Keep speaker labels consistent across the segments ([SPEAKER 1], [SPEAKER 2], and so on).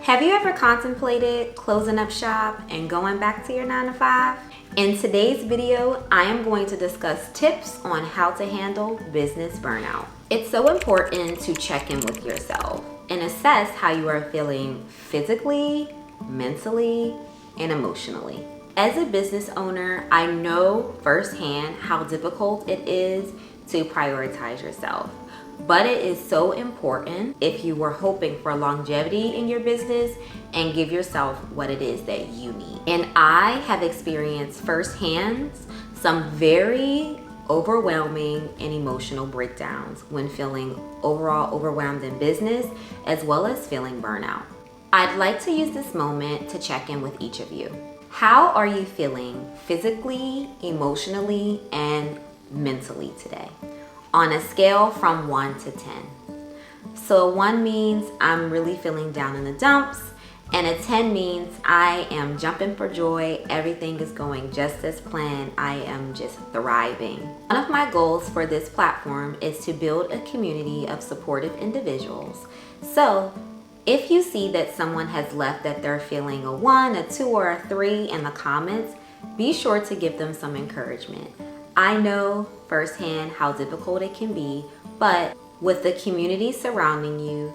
[SPEAKER 1] Have you ever contemplated closing up shop and going back to your 9 to 5? In today's video, I am going to discuss tips on how to handle business burnout. It's so important to check in with yourself and assess how you are feeling physically, mentally, and emotionally. As a business owner, I know firsthand how difficult it is to prioritize yourself. But it is so important if you were hoping for longevity in your business and give yourself what it is that you need. And I have experienced firsthand some very overwhelming and emotional breakdowns when feeling overall overwhelmed in business, as well as feeling burnout. I'd like to use this moment to check in with each of you. How are you feeling physically, emotionally, and mentally today? On a scale from 1 to 10. So 1 means I'm really feeling down in the dumps, and a 10 means I am jumping for joy, everything is going just as planned, I am just thriving. One of my goals for this platform is to build a community of supportive individuals. So if you see that someone has left that they're feeling a 1, a 2, or a 3 in the comments, be sure to give them some encouragement. I know firsthand how difficult it can be, but with the community surrounding you,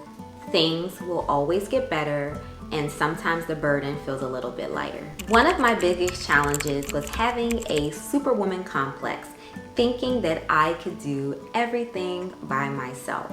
[SPEAKER 1] things will always get better, and sometimes the burden feels a little bit lighter. One of my biggest challenges was having a superwoman complex, thinking that I could do everything by myself.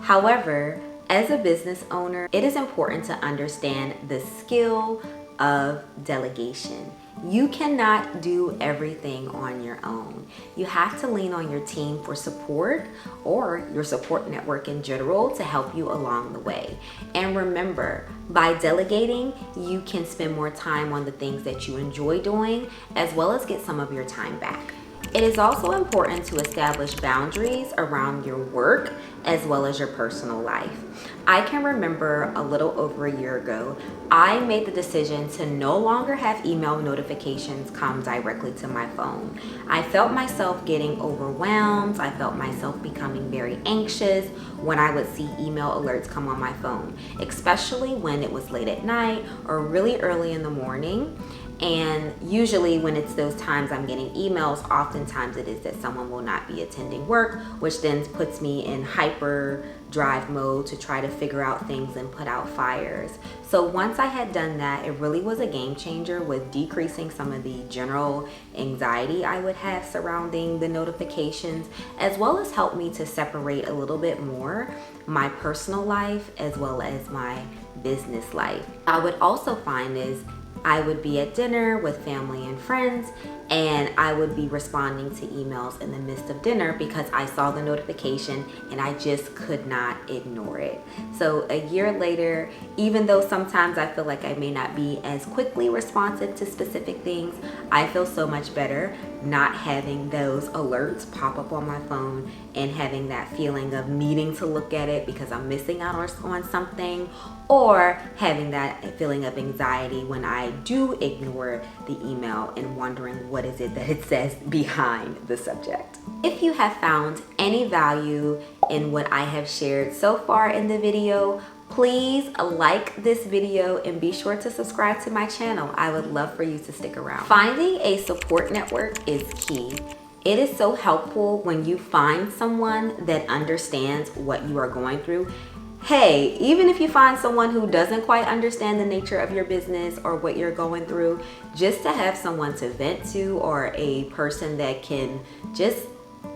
[SPEAKER 1] However, as a business owner, it is important to understand the skill of delegation. You cannot do everything on your own. You have to lean on your team for support or your support network in general to help you along the way. And remember, by delegating, you can spend more time on the things that you enjoy doing, as well as get some of your time back. It is also important to establish boundaries around your work as well as your personal life. I can remember a little over a year ago, I made the decision to no longer have email notifications come directly to my phone. I felt myself getting overwhelmed. I felt myself becoming very anxious when I would see email alerts come on my phone, especially when it was late at night or really early in the morning. And usually when it's those times I'm getting emails, oftentimes it is that someone will not be attending work, which then puts me in hyper drive mode to try to figure out things and put out fires. So once I had done that, it really was a game changer with decreasing some of the general anxiety I would have surrounding the notifications, as well as helped me to separate a little bit more my personal life as well as my business life. I would also find is I would be at dinner with family and friends, and I would be responding to emails in the midst of dinner because I saw the notification and I just could not ignore it. So a year later, even though sometimes I feel like I may not be as quickly responsive to specific things, I feel so much better not having those alerts pop up on my phone and having that feeling of needing to look at it because I'm missing out on something, or having that feeling of anxiety when I do ignore the email and wondering what is it that it says behind the subject. If you have found any value in what I have shared so far in the video, please like this video and be sure to subscribe to my channel. I would love for you to stick around. Finding a support network is key. It is so helpful when you find someone that understands what you are going through. Hey, even if you find someone who doesn't quite understand the nature of your business or what you're going through, just to have someone to vent to or a person that can just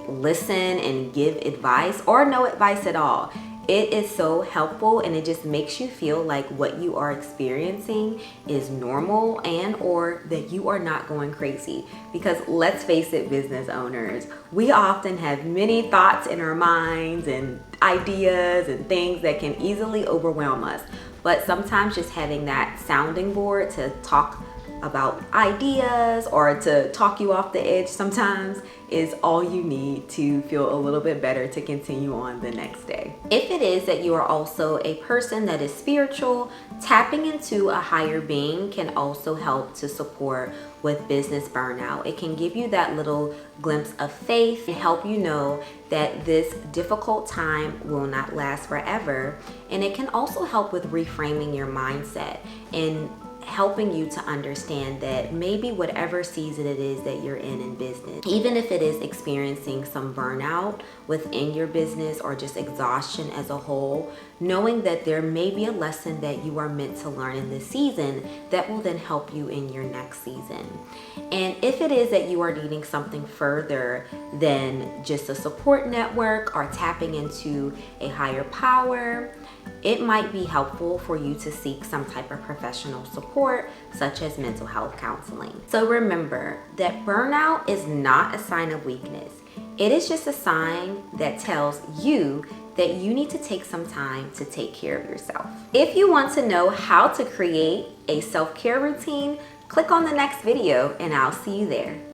[SPEAKER 1] listen and give advice or no advice at all. It is so helpful, and it just makes you feel like what you are experiencing is normal and or that you are not going crazy. Because let's face it, business owners, we often have many thoughts in our minds and ideas and things that can easily overwhelm us. But sometimes just having that sounding board to talk about ideas or to talk you off the edge sometimes is all you need to feel a little bit better to continue on the next day. If it is that you are also a person that is spiritual, tapping into a higher being can also help to support with business burnout. It can give you that little glimpse of faith and help you know that this difficult time will not last forever. And it can also help with reframing your mindset and helping you to understand that maybe whatever season it is that you're in business, even if it is experiencing some burnout within your business or just exhaustion as a whole, knowing that there may be a lesson that you are meant to learn in this season that will then help you in your next season. And if it is that you are needing something further than just a support network or tapping into a higher power, it might be helpful for you to seek some type of professional support, such as mental health counseling. So remember that burnout is not a sign of weakness. It is just a sign that tells you that you need to take some time to take care of yourself. If you want to know how to create a self-care routine, click on the next video and I'll see you there.